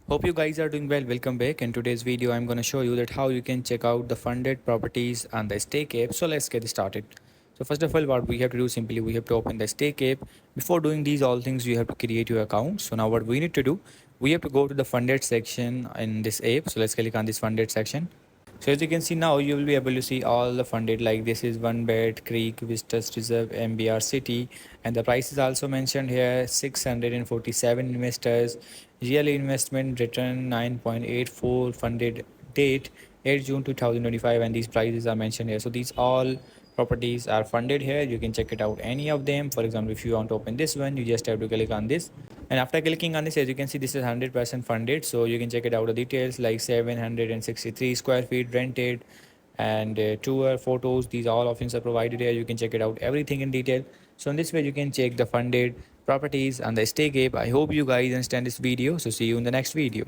Hope you guys are doing well. Welcome back. In today's video, I'm going to show you that how you can check out the funded properties on the Stake app. So let's get started. So first of all, what we have to do simply we have to open the Stake app. Before doing these all things, you have to create your account. So now what we need to do, we have to go to the funded section in this app. So let's click on this funded section. So as you can see now, you will be able to see all the funded, like this is One Bed, Creek, Vistas Reserve, MBR City, and the price is also mentioned here. 647 investors, yearly investment return 9.84, funded date 8 June 2025, and these prices are mentioned here. So these all properties are funded here. You can check it out any of them. For example, if you want to open this one, you just have to click on this, and after clicking on this, as you can see, this is 100% funded. So you can check it out the details, like 763 square feet rented, and tour photos. These all options are provided here. You can check it out everything in detail. So in this way you can check the funded properties on the Stake app. I hope you guys understand this video. So see you in the next video.